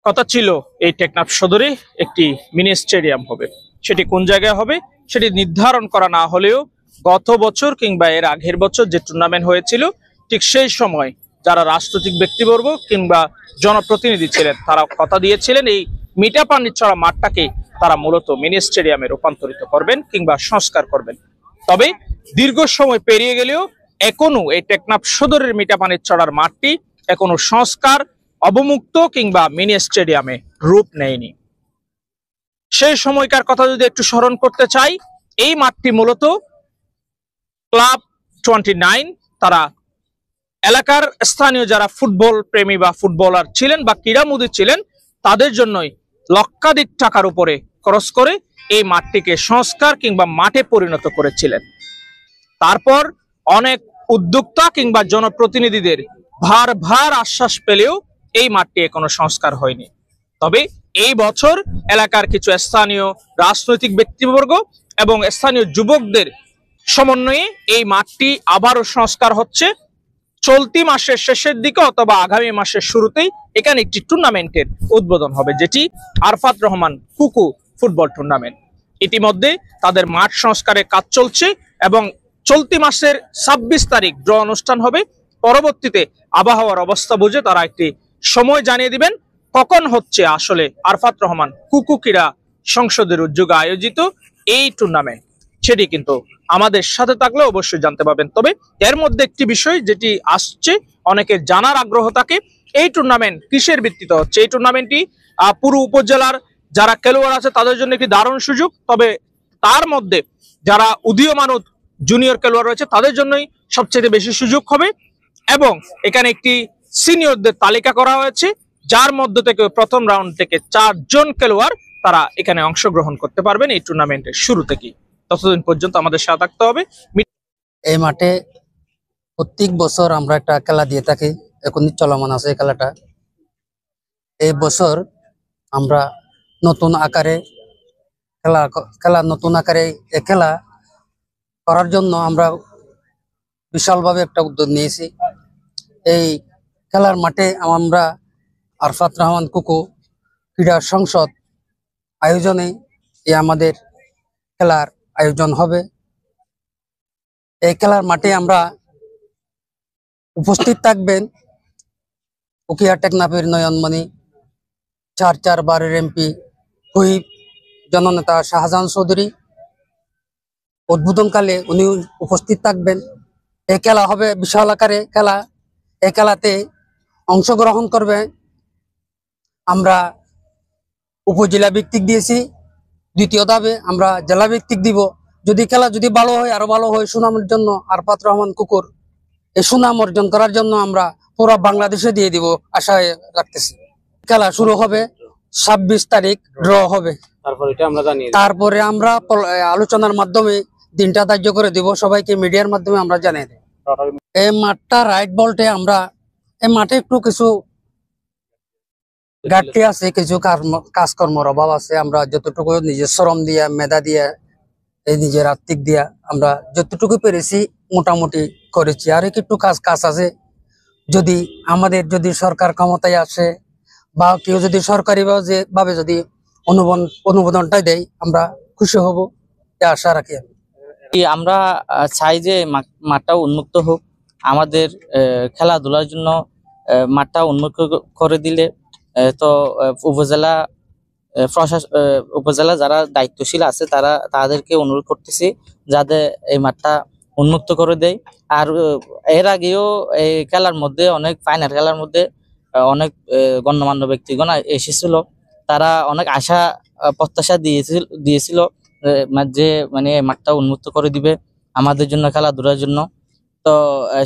কথা ছিল এই টেকনাফ সদরে একটি মিনি স্টেডিয়াম হবে। সেটি কোন জায়গায় হবে সেটি নির্ধারণ করা না হলেও গত বছর কিংবা এর আগের বছর যে টুর্নামেন্ট হয়েছিল ঠিক সেই সময় যারা রাজনৈতিক ব্যক্তিবর্গ কিংবা জনপ্রতিনিধি ছিলেন তারা কথা দিয়েছিলেন এই মিঠাপানিরচর মাঠটাকে তারা মূলত মিনি স্টেডিয়ামে রূপান্তরিত করবেন কিংবা সংস্কার করবেন। তবে দীর্ঘ সময় পেরিয়ে গেলেও এখনো এই টেকনাফ সদরের মিঠাপানিরচর মাঠটি এখনো সংস্কার অবমুক্ত কিংবা মিনি স্টেডিয়ামে রূপ নেয়নি। সেই সময়কার কথা যদি একটু স্মরণ করতে চাই, এই মাঠটি মূলত ক্লাব 29 তারা এলাকার স্থানীয় যারা ফুটবল প্রেমী বা ফুটবলার ছিলেন বা ক্রীড়ামোদী ছিলেন তাদের জন্যই লক্ষাধিক টাকার উপরে খরচ করে এই মাঠটিকে সংস্কার কিংবা মাঠে পরিণত করেছিলেন। তারপর অনেক উদ্যোক্তা কিংবা জনপ্রতিনিধিদের ভার আশ্বাস পেলেও এই মাঠটি এখনো সংস্কার হয়নি। তবে এই বছর এলাকার কিছু স্থানীয় রাজনৈতিক ব্যক্তিবর্গ এবং স্থানীয় যুবকদের সমন্বয়ে এই মাঠটি আবারও সংস্কার হচ্ছে। চলতি মাসের শেষের দিকে অথবা আগামী মাসের শুরুতেই এখানে একটি টুর্নামেন্টের উদ্বোধন হবে, যেটি আরফাত রহমান কুকু ফুটবল টুর্নামেন্ট। ইতিমধ্যে তাদের মাঠ সংস্কারের কাজ চলছে এবং চলতি মাসের 26 তারিখ ড্র অনুষ্ঠান হবে। পরবর্তীতে আবহাওয়ার অবস্থা বুঝে তারা একটি সময় জানিয়ে দিবেন কখন হচ্ছে আসলে আরফাত রহমান কুকু ক্রীড়া সংসদের উদ্যোগে আয়োজিত এই টুর্নামেন্ট। সেটি কিন্তু আমাদের সাথে থাকলে অবশ্যই জানতে পারবেন। তবে এর মধ্যে একটি বিষয় যেটি আসছে অনেকের জানার আগ্রহ থাকে, এই টুর্নামেন্ট কিসের ভিত্তিতে হচ্ছে। এই টুর্নামেন্টটি পুরো উপজেলার যারা খেলোয়াড় আছে তাদের জন্য একটি দারুণ সুযোগ। তবে তার মধ্যে যারা উদীয়মান জুনিয়র খেলোয়াড় রয়েছে তাদের জন্যই সবচেয়ে বেশি সুযোগ হবে এবং এখানে একটি সিনিয়রদের তালিকা করা হয়েছে যার মধ্য থেকে প্রথম রাউন্ড থেকে 4 জন খেলোয়াড় তারা এখানে অংশগ্রহণ করতে পারবেন এই টুর্নামেন্টের শুরু থেকেই। ততদিন পর্যন্ত আমাদের সাথে থাকতে হবে। এই মাঠে প্রত্যেক বছর আমরা একটা খেলা দিয়ে থাকি, এখন চলমান আছে এই খেলাটা। এই বছর আমরা নতুন আকারে নতুন আকারে এই খেলা করার জন্য আমরা বিশালভাবে একটা উদ্যোগ নিয়েছি। এই খেলার মাঠে আমরা আরফাত রহমান কুকু ক্রীড়া সংসদ আয়োজনে আমাদের খেলার আয়োজন হবে। এই খেলার মাঠে আমরা উপস্থিত থাকবেন উকিয়া টেকনাফের নয়নমণি 4 বারের এমপি হুইপ জননেতা শাহজাহান চৌধুরী। উদ্বোধনকালে উনি উপস্থিত থাকবেন। এই খেলা হবে বিশাল আকারে খেলা। এই খেলাতে অংশগ্রহণ করবে আমরা উপজেলা ভিত্তিক দিয়েছি, দ্বিতীয় ধাপে আমরা জেলা ভিত্তিক দিব। যদি খেলা যদি ভালো হয় আরো ভালো হয় সুনামের জন্য আরফাত রহমান কুকুর এই সুনাম অর্জন করার জন্য আমরা পুরো বাংলাদেশে দিয়ে দিব আশা রাখতেছি। খেলা শুরু হবে 26 তারিখ, ড্র হবে। তারপরে আমরা আলোচনার মাধ্যমে দিনটা ধার্য করে দিব, সবাইকে মিডিয়ার মাধ্যমে আমরা জানিয়ে দেব। এই মাঠটা রাইট বলতে আমরা এই মাঠে একটু কিছু ঘাটতি আছে, কিছু কাজকর্মের অভাব আছে। আমরা যতটুকু নিজের শ্রম দিয়া মেধা দিয়া এই নিজের আর্থিক দিয়া আমরা যতটুকু পেরেছি মোটামুটি করেছি। আর একটু কাজ আছে। যদি আমাদের যদি সরকার ক্ষমতায় আসে বা কেউ যদি সরকারি ভাবে যদি অনুমোদনটা দেয় আমরা খুশি হব, এ আশা রাখি। আমরা চাই যে মাঠটা উন্মুক্ত হোক। আমাদের খেলাধুলার জন্য মাঠটা উন্মুক্ত করে দিলে তো উপজেলা যারা দায়িত্বশীল আছে তাদেরকে অনুরোধ করতেছি যাতে এই মাঠটা উন্মুক্ত করে দেয়। আর এর আগেও এই খেলার মধ্যে অনেক ফাইনাল খেলার মধ্যে অনেক গণ্যমান্য ব্যক্তিগণ এসেছিল, তারা অনেক আশা প্রত্যাশা দিয়েছিল যে মানে মাঠটা উন্মুক্ত করে দিবে আমাদের জন্য খেলাধুলার জন্য। তো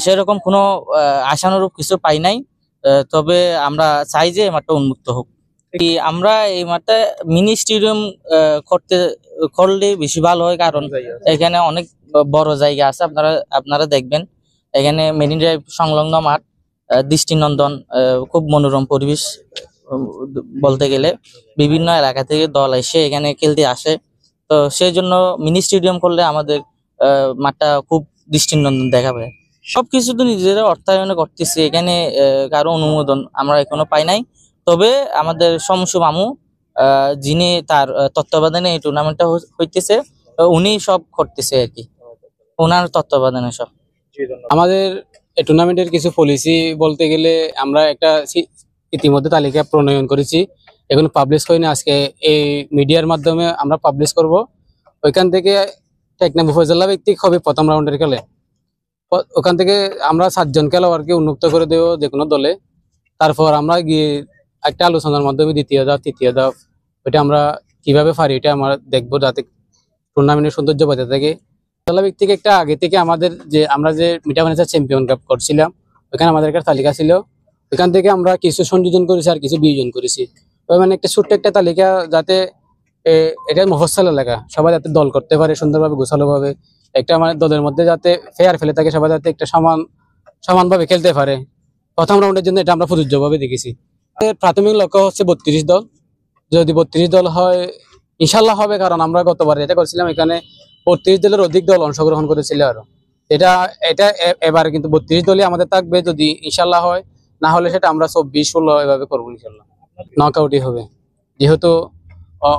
সেরকম কোনো আশানুরূপ কিছু পাই নাই। তবে আমরা চাই যে মাঠটা উন্মুক্ত হোক। আমরা এই মাঠে মিনি স্টেডিয়াম করলে বেশি ভালো হয়, কারণ এখানে অনেক বড় জায়গা আছে। আপনারা দেখবেন এখানে মেরিন ড্রাইভ সংলগ্ন মাঠ, দৃষ্টিনন্দন, খুব মনোরম পরিবেশ বলতে গেলে। বিভিন্ন এলাকা থেকে দল এসে এখানে খেলতে আসে। তো সেই জন্য মিনি স্টেডিয়াম করলে আমাদের মাঠটা খুব দৃষ্টিনন্দন দেখাবে। সবকিছু তো নিজেরা অর্থায়নে করতেছি, এখানে কারো অনুমোদন আমরা এখনো পাই নাই। তবে আমাদের সমসু মামু যিনি তার তত্ত্বাবধানে এই টুর্নামেন্টটা হইতেছে, উনি সব করতেছে আর কি, ওনার তত্ত্বাবধানে সব। আমাদের এই টুর্নামেন্টের কিছু পলিসি বলতে গেলে আমরা একটা ইতিমধ্যে তালিকা প্রণয়ন করেছি, এখন পাবলিশ করিনি। আজকে এই মিডিয়ার মাধ্যমে আমরা পাবলিশ করব। ওইখান থেকে টেকনাফ উপজেলা ভিত্তিক হবে প্রথম রাউন্ডের খেলে। ওখান থেকে আমরা 7 জন খেলোয়াড়কে উন্মুক্ত করে দেবো যে কোনো দলে। তারপর আমরা গিয়ে একটা আলোচনার মাধ্যমে দ্বিতীয় ধাপ তৃতীয় ধাপ ওইটা আমরা কিভাবে পারি এটা আমরা দেখবো, যাতে টুর্নামেন্টের সৌন্দর্য বজায় থাকে। উপজেলা ভিত্তিক একটা আগে থেকে আমাদের আমরা যে মিঠা বানিয়াচং চ্যাম্পিয়ন কাপ করছিলাম, ওইখানে আমাদের একটা তালিকা ছিল। ওইখান থেকে আমরা কিছু সংযোজন করেছি আর কিছু বিয়োজন করেছি। মানে একটা ছোট্ট একটা তালিকা, যাতে এটা মফস্বল এলাকা, সবাই যাতে দল করতে পারে সুন্দরভাবে গোছালোভাবে। একটা আমাদের দলের মধ্যে যাতে ফেয়ার ফেলে থাকে, সবাই যাতে একটা সমানভাবে খেলতে পারে। প্রথম রাউন্ডের জন্য এটা আমরা প্রযোজ্যভাবে দেখেছি। প্রাথমিক লক্ষ্য হচ্ছে 32 দল। যদি 32 দল হয় ইনশাল্লাহ হবে, কারণ আমরা গতবার যেটা করছিলাম এখানে 32 দলের অধিক দল অংশগ্রহণ করেছিল। আরো এটা এবার কিন্তু 32 দলই আমাদের থাকবে যদি ইনশাল্লাহ হয়, না হলে সেটা আমরা 24, 16 এভাবে করবো ইনশাল্লাহ। নকআউটই হবে, যেহেতু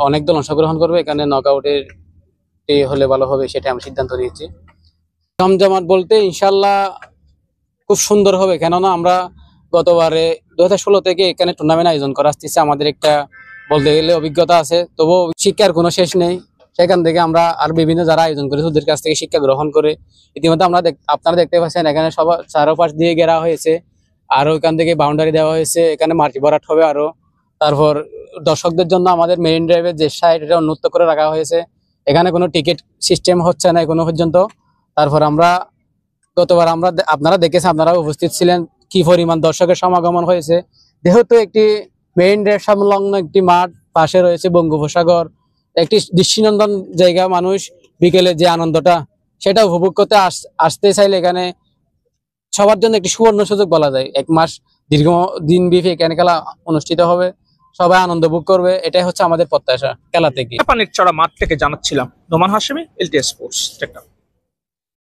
অনেক দল অংশগ্রহণ করবে, এখানে নকআউটের হলে ভালো হবে, সেটা আমরা সিদ্ধান্ত নিয়েছি। জমজমাট বলতে ইনশাল্লাহ খুব সুন্দর হবে, কেননা আমরা গতবারে 2016 থেকে এখানে টুর্নামেন্ট আয়োজন করা আসতেছে। আমাদের একটা বলতে গেলে অভিজ্ঞতা আছে, তবুও শিক্ষার কোনো শেষ নেই। সেখান থেকে আমরা আর বিভিন্ন যারা আয়োজন করেছে ওদের কাছ থেকে শিক্ষা গ্রহণ করে ইতিমধ্যে আপনারা দেখতে পাচ্ছেন এখানে সবার চারোপাশ দিয়ে ঘেরা হয়েছে, আর ওইখান থেকে বাউন্ডারি দেওয়া হয়েছে। এখানে মাটি ভরাট হবে আরো। তারপর দর্শকদের জন্য আমাদের মেরিন ড্রাইভের যে সাইড, এটা উন্নত করে রাখা হয়েছে। এখানে কোনো টিকিট সিস্টেম হচ্ছে না এখনো পর্যন্ত। তারপর গতবার আপনারা দেখেছেন, আপনারা উপস্থিত ছিলেন, কি পরিমাণ দর্শকের সমাগমন হয়েছে। যেহেতু একটি মেরিন ড্রাইভ সংলগ্ন একটি মাঠ, পাশে রয়েছে বঙ্গোপসাগর, একটি দৃষ্টিনন্দন জায়গা, মানুষ বিকেলে যে আনন্দটা সেটা উপভোগ করতে আসতে চাইলে এখানে সবার জন্য একটি সুবর্ণ সুযোগ বলা যায়। 1 মাস দীর্ঘ দিন ব্যাপী এখানে খেলা অনুষ্ঠিত হবে, সবাই আনন্দ ভোগ করবে, এটাই হচ্ছে আমাদের প্রত্যাশা খেলা থেকে। পানির চড়া মাঠ থেকে জানাচ্ছিলাম নোমান হাশেমি, এলটিএস স্পোর্টস টেকনাফ।